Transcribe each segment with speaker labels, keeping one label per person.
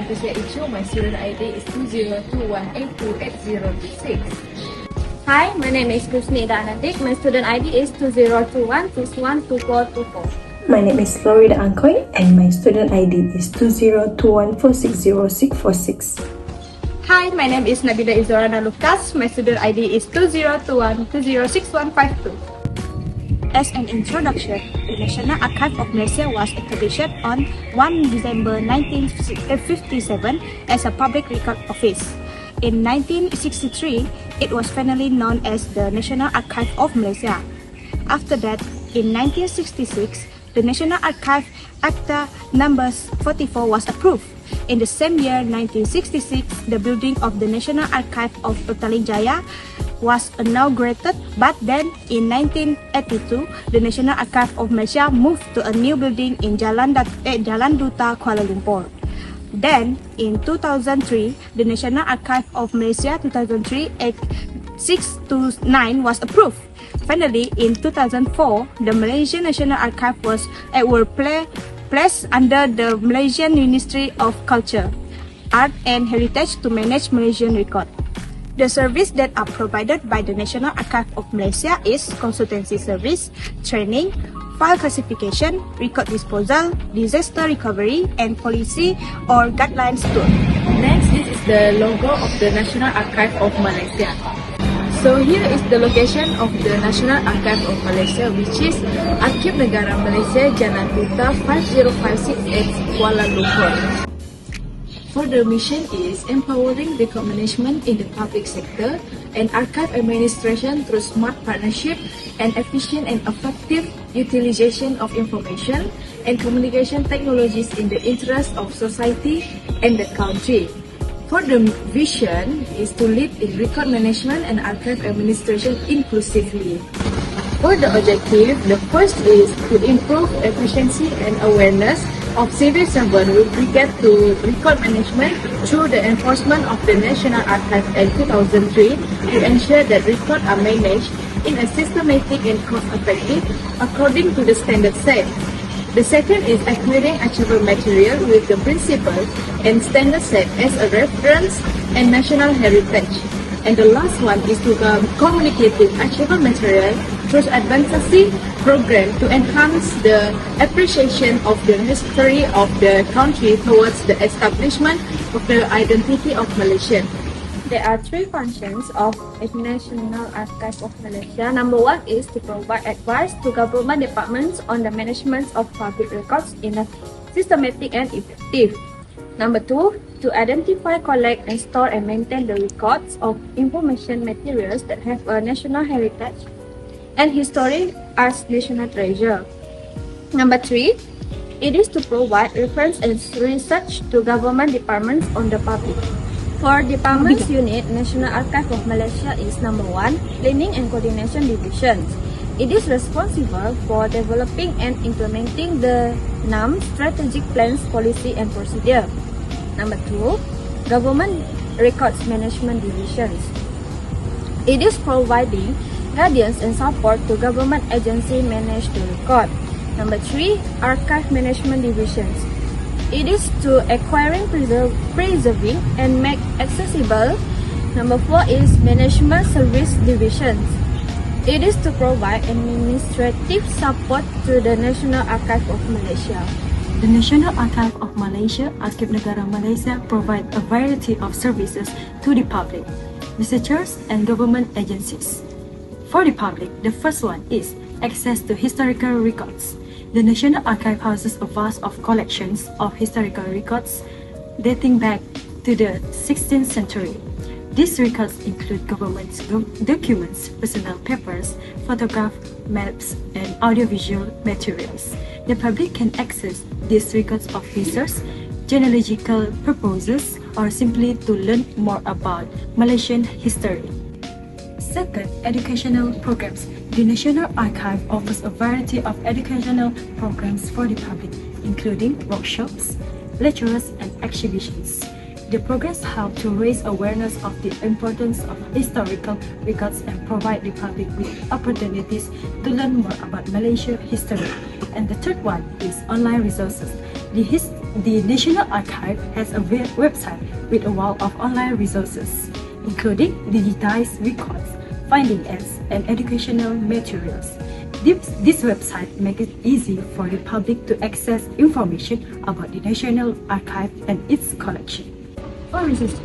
Speaker 1: want to share with you my student ID is 2021828026.
Speaker 2: Hi, my name is Kusnida Anadik. My student ID is 2021612424.
Speaker 3: My name is Florida Ankoy and my student ID is 2021460646.
Speaker 4: Hi, my name is Nabila Izorana Lucas. My student ID is 2021206152. As an introduction, the National Archive of Malaysia was established on 1 December 1957 as a public record office. In 1963, it was finally known as the National Archive of Malaysia. After that, in 1966, the National Archive Acta number 44 was approved. In the same year, 1966, the building of the National Archive of Petaling Jaya was inaugurated, but then in 1982, the National Archive of Malaysia moved to a new building in Jalan Duta, Kuala Lumpur. Then, in 2003, the National Archive of Malaysia 2003-629 was approved. Finally, in 2004, the Malaysian National Archive were placed under the Malaysian Ministry of Culture, Art and Heritage to manage Malaysian record. The service that are provided by the National Archive of Malaysia is consultancy service, training, file classification, record disposal, disaster recovery, and policy or guidelines tool.
Speaker 1: Next, this is the logo of the National Archive of Malaysia. So here is the location of the National Archive of Malaysia, which is Arkib Negara Malaysia, Jalan Duta 50568, Kuala Lumpur. For the mission is empowering record management in the public sector and archive administration through smart partnership and efficient and effective utilization of information and communication technologies in the interest of society and the country. For the vision is to lead in record management and archive administration inclusively. For the objective, the first is to improve efficiency and awareness of civil servants with regard to record management through the enforcement of the National Archive Act 2003 to ensure that records are managed in a systematic and cost-effective according to the standard set. The second is acquiring archival material with the principles and standards set as a reference and national heritage. And the last one is to communicate with archival material through advocacy program to enhance the appreciation of the history of the country towards the establishment of the identity of Malaysia.
Speaker 2: There are three functions of the National Archive of Malaysia. Number one is to provide advice to government departments on the management of public records in a systematic and effective. Number two, to identify, collect, and store and maintain the records of information materials that have a national heritage and history as national treasure. Number three, it is to provide reference and research to government departments on the public. For Departments Unit, National Archive of Malaysia is number one, Planning and Coordination Division. It is responsible for developing and implementing the NAM strategic plans, policy and procedure. Number two, Government Records Management Divisions. It is providing guidance and support to government agency manage the record. Number three, Archive Management Divisions. It is to acquiring, preserving, and make accessible. Number four is Management Service Divisions. It is to provide administrative support to the National Archive of Malaysia.
Speaker 3: The National Archive of Malaysia, Arkib Negara Malaysia, provide a variety of services to the public, researchers, and government agencies. For the public, the first one is access to historical records. The National Archive houses a vast of collections of historical records dating back to the 16th century. These records include government documents, personal papers, photographs, maps, and audiovisual materials. The public can access these records of research, genealogical purposes, or simply to learn more about Malaysian history. Second, educational programs. The National Archive offers a variety of educational programs for the public, including workshops, lectures, and exhibitions. The programs help to raise awareness of the importance of historical records and provide the public with opportunities to learn more about Malaysian history. And the third one is online resources. The The National Archive has a website with a wealth of online resources, including digitized records, finding aids, and educational materials. This website makes it easy for the public to access information about the National Archive and its collection. For researchers,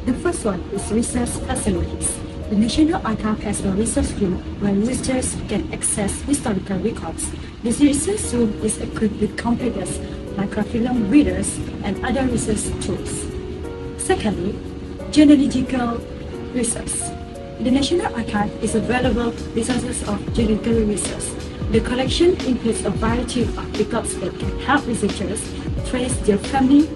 Speaker 3: the first one is research facilities. The National Archive has a research room where researchers can access historical records. This research room is equipped with computers, microfilm readers, and other research tools. Secondly, genealogical research. The National Archive is a valuable resource of genealogical research. The collection includes a variety of records that can help researchers trace their family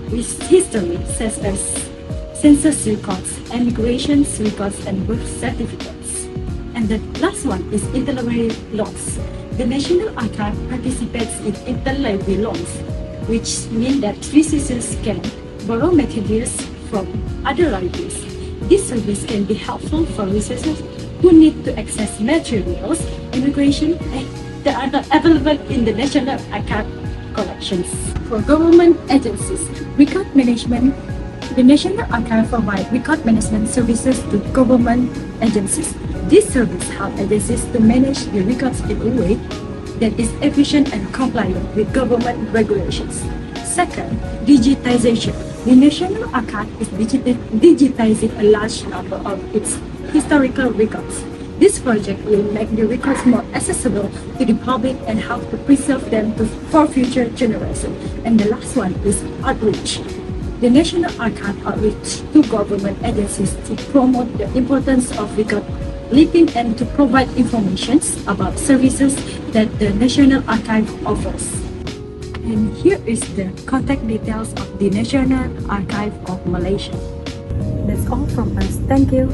Speaker 3: history, such as census records, immigration records, and birth certificates. And the last one is interlibrary loans. The National Archive participates in interlibrary loans, which means that researchers can borrow materials from other libraries. This service can be helpful for researchers who need to access materials, immigration, that are not available in the National Archive collections. For government agencies, record management, the National Archive provides record management services to government agencies. This service helps agencies to manage the records in a way that is efficient and compliant with government regulations. Second, digitization. The National Archive is digitizing a large number of its historical records. This project will make the records more accessible to the public and help to preserve them for future generations. And the last one is outreach. The National Archive outreach to government agencies to promote the importance of record keeping and to provide information about services that the National Archive offers. And here is the contact details of the National Archive of Malaysia. That's all from us. Thank you.